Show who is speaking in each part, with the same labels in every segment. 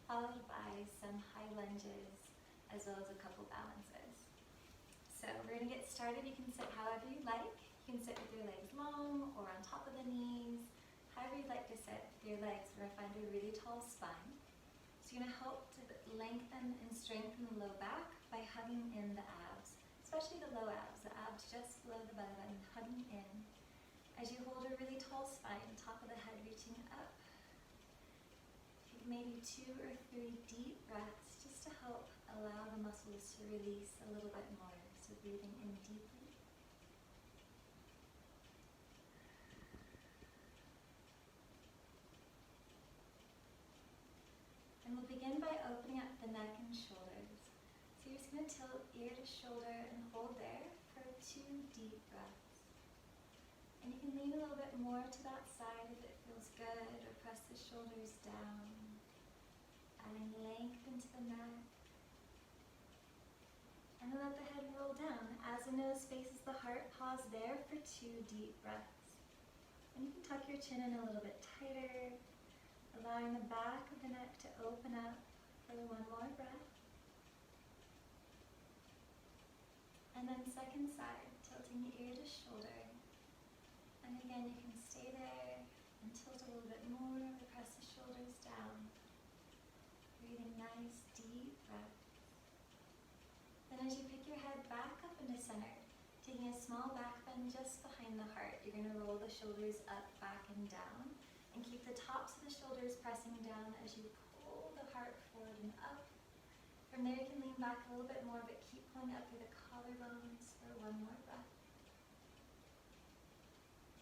Speaker 1: followed by some high lunges, as well as a couple balances. So we're gonna get started. You can sit however you like. You can sit with your legs long or on top of the knees, however you'd like to sit with your legs. We're gonna find a really tall spine. So you're gonna help to lengthen and strengthen the low back by hugging in the abs, especially the low abs, the abs just below the belly button, hugging in. As you hold a really tall spine, top of the head reaching up. Take maybe 2 or 3 deep breaths just to help allow the muscles to release a little bit more. So breathing in deeply. And we'll begin by opening up the neck and shoulders. So you're just going to tilt ear to shoulder and hold there for 2 deep breaths. And you can lean a little bit more to that side if it feels good, or press the shoulders down, adding length into the neck. And then let the head roll down. As the nose faces the heart, pause there for 2 deep breaths. And you can tuck your chin in a little bit tighter, allowing the back of the neck to open up for 1 more breath. And then second side, tilting ear to shoulder. And again, you can stay there and tilt a little bit more, or press the shoulders down. Breathing nice, deep breaths. Then as you pick your head back up into center, taking a small back bend just behind the heart, you're going to roll the shoulders up, back, and down. And keep the tops of the shoulders pressing down as you pull the heart forward and up. From there you can lean back a little bit more, but keep pulling up through the collarbones for 1 more breath.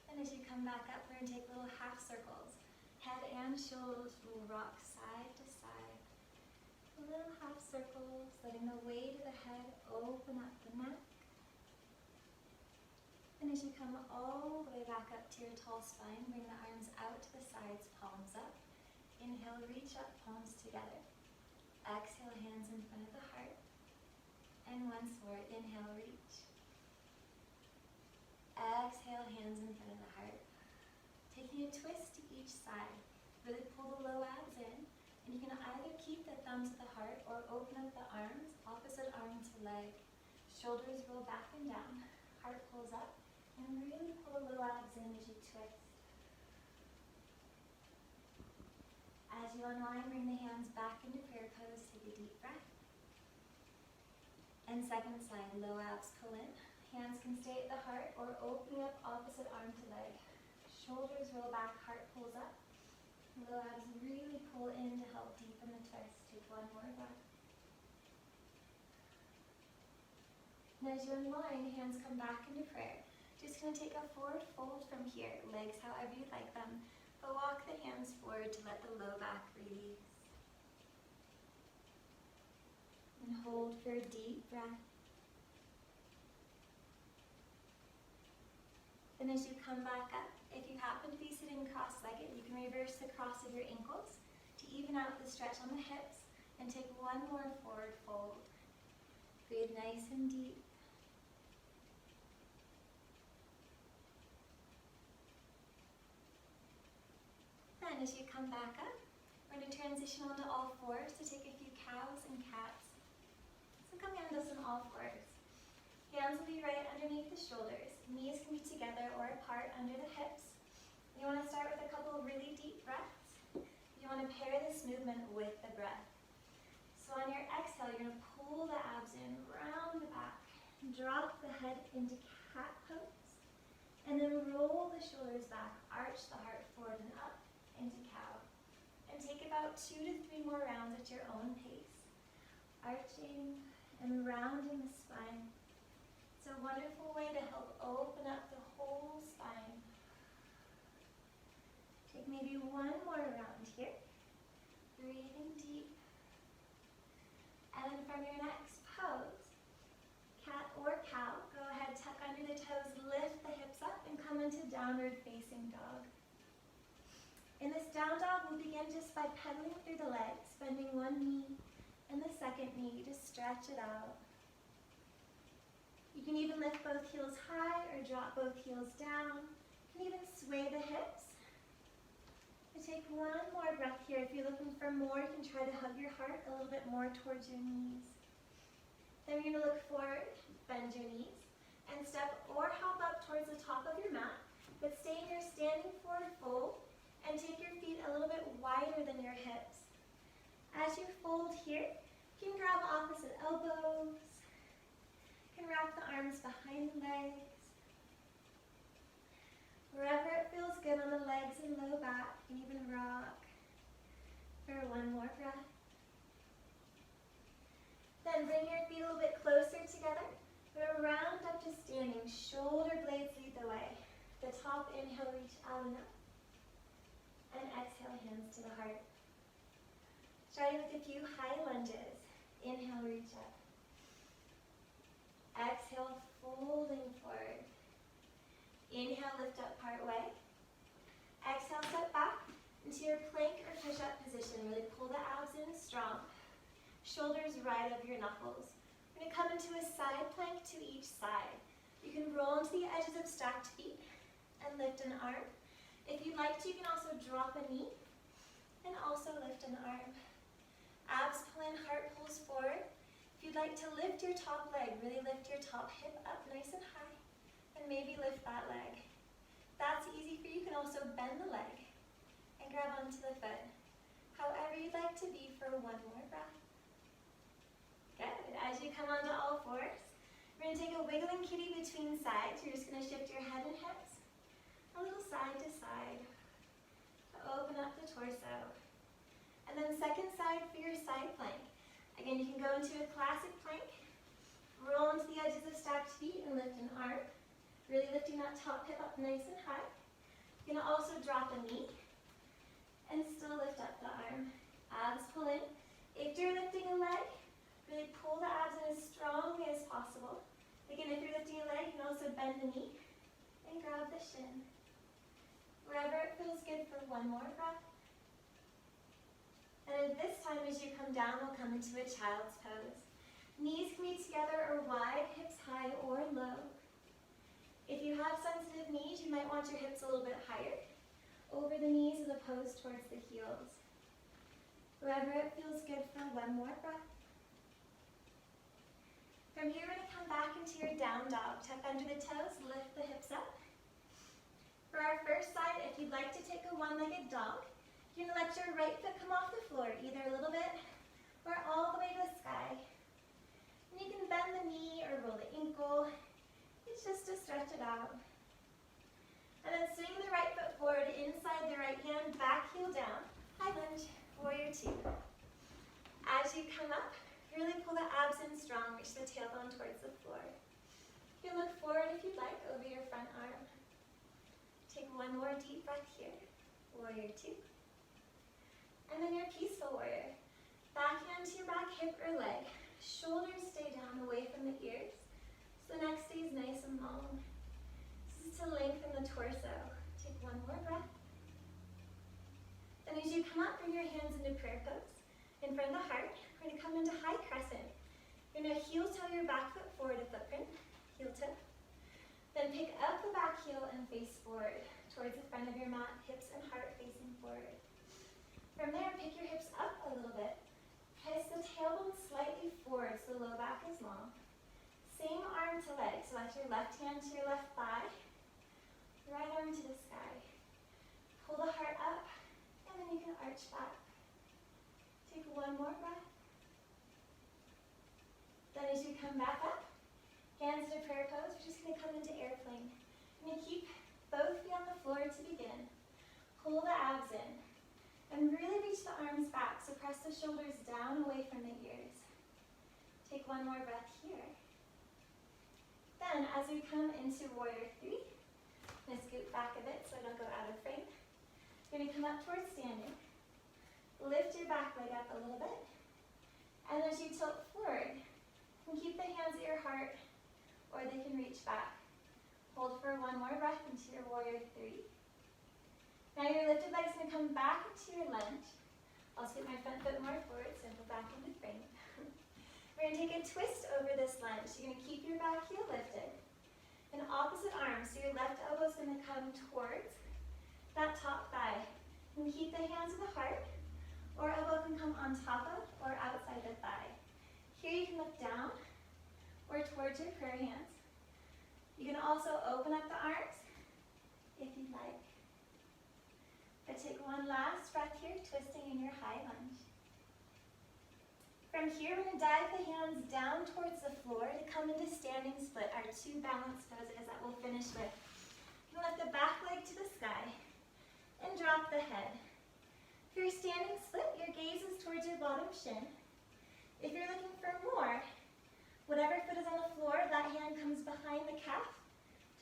Speaker 1: And as you come back up, we're going to take little half circles. Head and shoulders will rock side to side. Little half circles, letting the weight of the head open up the neck. And as you come all the way back up to your tall spine, bring the arms out to the sides, palms up. Inhale, reach up, palms together. Exhale, hands in front of the heart. And once more, inhale, reach. Exhale, hands in front of the heart. Taking a twist to each side. Really pull the low abs in. And you can either keep the thumbs at the heart or open up the arms, opposite arm to leg. Shoulders roll back and down. Heart pulls up. And really pull the low abs in as you twist. As you unwind, bring the hands back into prayer pose. Take a deep breath. And second side, low abs pull in. Hands can stay at the heart or opening up opposite arm to leg. Shoulders roll back, heart pulls up. Low abs really pull in to help deepen the twist. Take 1 more breath. And as you unwind, hands come back into prayer. Just going to take a forward fold from here. Legs however you'd like them. But walk the hands forward to let the low back release. And hold for a deep breath. Then as you come back up, if you happen to be sitting cross-legged, you can reverse the cross of your ankles to even out the stretch on the hips and take 1 more forward fold. Breathe nice and deep. Then as you come back up, we're going to transition onto all fours to take a few cows and cats. So come down to some all fours. Hands will be right underneath the shoulders. Knees can be together or apart under the hips. You want to start with a couple of really deep breaths. You want to pair this movement with the breath. So on your exhale, you're going to pull the abs in, round the back, drop the head into cat pose, and then roll the shoulders back, arch the heart forward and up into cow. And take about 2 to 3 more rounds at your own pace, arching and rounding the spine. It's a wonderful way to help open up the whole spine. Take maybe 1 more round here. Breathing deep. And then from your next pose, cat or cow, go ahead, tuck under the toes, lift the hips up, and come into downward facing dog. In this down dog, we'll begin just by pedaling through the legs, bending 1 knee and the second knee to stretch it out. You can even lift both heels high or drop both heels down. You can even sway the hips. And take 1 one more breath here. If you're looking for more, you can try to hug your heart a little bit more towards your knees. Then you're going to look forward, bend your knees, and step or hop up towards the top of your mat, but stay in your standing forward fold, and take your feet a little bit wider than your hips. As you fold here, you can grab opposite elbows, you can wrap the arms behind the legs. Wherever it feels good on the legs and low back, you can even rock for one more breath. Then bring your feet a little bit closer together. We're gonna round up to standing. Shoulder blades lead the way. The top inhale, reach out and up. And exhale, hands to the heart. Starting with a few high lunges. Inhale, reach up. Exhale, folding forward. Inhale, lift up part way. Exhale, step back into your plank or push-up position. Really pull the abs in strong. Shoulders right over your knuckles. We're going to come into a side plank to each side. You can roll into the edges of stacked feet and lift an arm. If you'd like to, you can also drop a knee and also lift an arm. Abs pull in, heart pulls forward. If you'd like to lift your top leg, really lift your top hip up nice and high. And maybe lift that leg. That's easy for you. You can also bend the leg and grab onto the foot. However you'd like to be for one more breath. Good. As you come onto all fours, we're going to take a wiggling kitty between sides. You're just going to shift your head and hips a little side to side to open up the torso. And then second side for your side plank. Again, you can go into a classic plank, roll into the edges of stacked feet and lift an arm. Really lifting that top hip up nice and high. You're going to also drop a knee and still lift up the arm. Abs pull in. If you're lifting a leg, really pull the abs in as strongly as possible. Again, if you're lifting a leg, you can also bend the knee and grab the shin. Wherever it feels good for one more breath. And at this time, as you come down, we'll come into a child's pose. Knees can be together or wide, hips high or low. If you have sensitive knees, you might want your hips a little bit higher over the knees as opposed towards the heels. Wherever it feels good for one more breath. From here, we're going to come back into your down dog. Tuck under the toes, lift the hips up. For our first side, if you'd like to take a one-legged dog, you're going to let your right foot come off the floor, either a little bit or all the way to the sky. And you can bend the knee or roll the ankle. It's just to stretch it out. And then swing the right foot forward, inside the right hand, back heel down. High lunge, warrior two. As you come up, really pull the abs in strong, reach the tailbone towards the floor. You can look forward if you'd like, over your front arm. Take one more deep breath here, warrior two. And then your peaceful warrior. Back hand to your back hip or leg. Shoulders stay down away from the ears. So the neck stays nice and long. This is to lengthen the torso. Take one more breath. Then as you come up, bring your hands into prayer pose. In front of the heart, we're going to come into high crescent. You're going to heel toe your back foot forward a footprint. Heel toe. Then pick up the back heel and face forward towards the front of your mat, hips and heart facing forward. From there, pick your hips up a little bit. Kiss the tailbone slightly forward so the low back is long. Same arm to leg, so let your left hand to your left thigh, right arm to the sky. Pull the heart up, and then you can arch back. Take one more breath. Then as you come back up, hands to prayer pose, we're just going to come into airplane. You're going to keep both feet on the floor to begin. Pull the abs in, and really reach the arms back, so press the shoulders down away from the ears. Take one more breath here. Then, as we come into warrior three, I'm going to scoot back a bit so I don't go out of frame. You're going to come up towards standing. Lift your back leg up a little bit. And as you tilt forward, you can keep the hands at your heart, or they can reach back. Hold for one more breath into your warrior three. Now your lifted leg's going to come back into your lunge. I'll scoot my front foot more forward, so go back into frame. We're going to take a twist over this lunge. You're going to keep your back heel lifted. And opposite arm, so your left elbow is going to come towards that top thigh. You can keep the hands at the heart, or elbow can come on top of or outside the thigh. Here you can look down or towards your prayer hands. You can also open up the arms if you'd like. But take one last breath here, twisting in your high lunge. From here, we're going to dive the hands down towards the floor to come into standing split, our two balance poses that we'll finish with. You can lift the back leg to the sky and drop the head. If you're standing split, your gaze is towards your bottom shin. If you're looking for more, whatever foot is on the floor, that hand comes behind the calf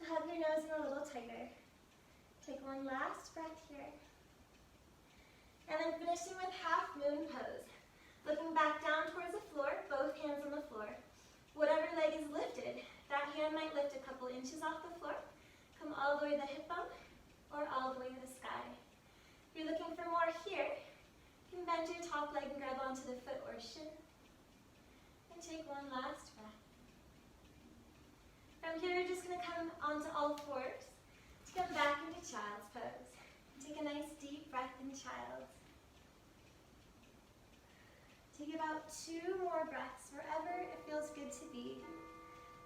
Speaker 1: to hug your nose in a little tighter. Take one last breath here. And then finishing with half moon pose. Looking back down towards the floor, both hands on the floor. Whatever leg is lifted, that hand might lift a couple inches off the floor, come all the way to the hip bone, or all the way to the sky. If you're looking for more here, you can bend your top leg and grab onto the foot or shin. And take one last breath. From here, you're just going to come onto all fours to come back into child's pose. Take a nice deep breath in child's. Take about 2 more breaths wherever it feels good to be.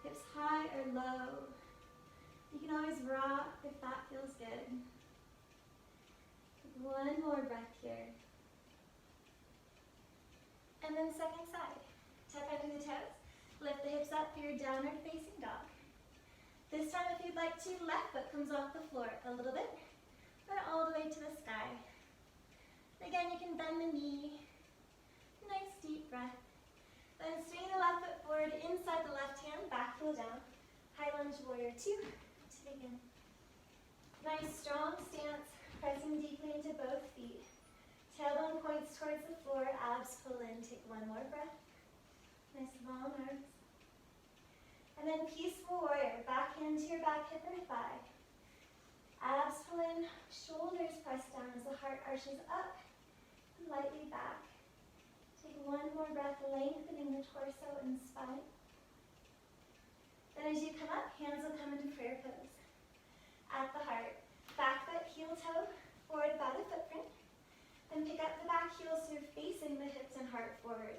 Speaker 1: Hips high or low. You can always rock if that feels good. Take one more breath here. And then second side. Tuck under the toes. Lift the hips up for your downward facing dog. This time, if you'd like to, left foot comes off the floor a little bit, or all the way to the sky. Again, you can bend the knee. Nice deep breath. Then swing the left foot forward inside the left hand, back heel down. High lunge warrior 2 to begin. Nice strong stance, pressing deeply into both feet. Tailbone points towards the floor, abs pull in. Take one more breath. Nice long arms. And then peaceful warrior, back hand to your back hip or thigh. Abs pull in, shoulders press down as the heart arches up and lightly back. Take one more breath, lengthening the torso and spine. Then as you come up, hands will come into prayer pose. At the heart, back foot, heel toe, forward about a footprint. Then pick up the back heel so you're facing the hips and heart forward.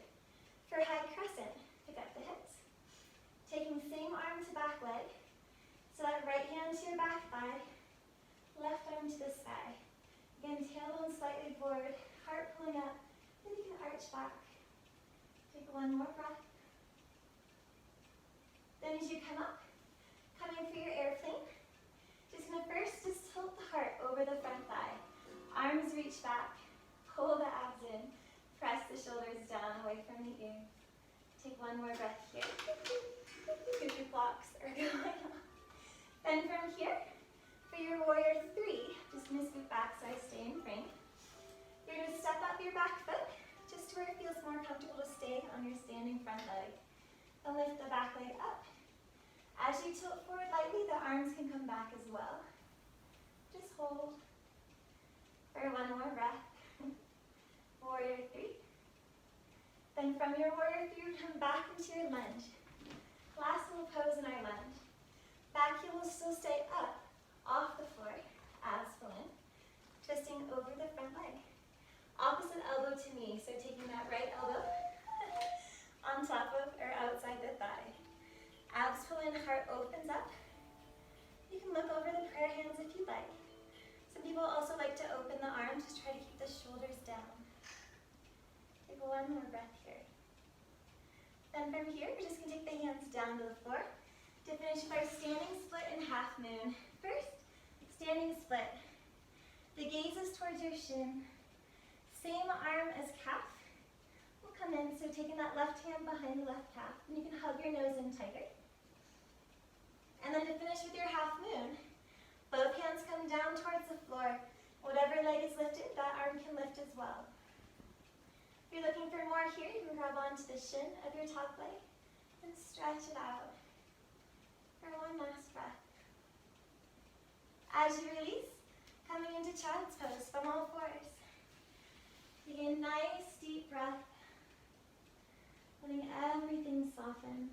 Speaker 1: For high crescent, pick up the hips. Taking same arm to back leg. So that right hand to your back thigh, left arm to the sky. Again, tailbone slightly forward, heart pulling up. Then you can arch back. Take one more breath. Then as you come up, coming for your airplane, just going to first just tilt the heart over the front thigh. Arms reach back, pull the abs in, press the shoulders down away from the ear. Take one more breath here. Cuckoo clocks are going on. Then from here, for your warrior 3, just going to scoot back so I stay in frame. You're going to step up your back foot, just to where it feels more comfortable to stay on your standing front leg. And lift the back leg up. As you tilt forward lightly, the arms can come back as well. Just hold for one more breath. Warrior 3. Then from your warrior 3, come back into your lunge. Last little pose in our lunge. Back heel will still stay up, off the floor, abs pull in. Twisting over the front leg. Opposite elbow to knee, so taking that right elbow on top of or outside the thigh. Abs pull in, heart opens up. You can look over the prayer hands if you like. Some people also like to open the arms, just try to keep the shoulders down. Take one more breath here. Then from here, we're just going to take the hands down to the floor to finish with our standing split and half moon. First, standing split. The gaze is towards your shin. Same arm as calf will come in, so taking that left hand behind the left calf, and you can hug your nose in tighter. And then to finish with your half moon, both hands come down towards the floor. Whatever leg is lifted, that arm can lift as well. If you're looking for more here, you can grab onto the shin of your top leg and stretch it out for one last breath. As you release, coming into child's pose from all fours. Take a nice deep breath, letting everything soften.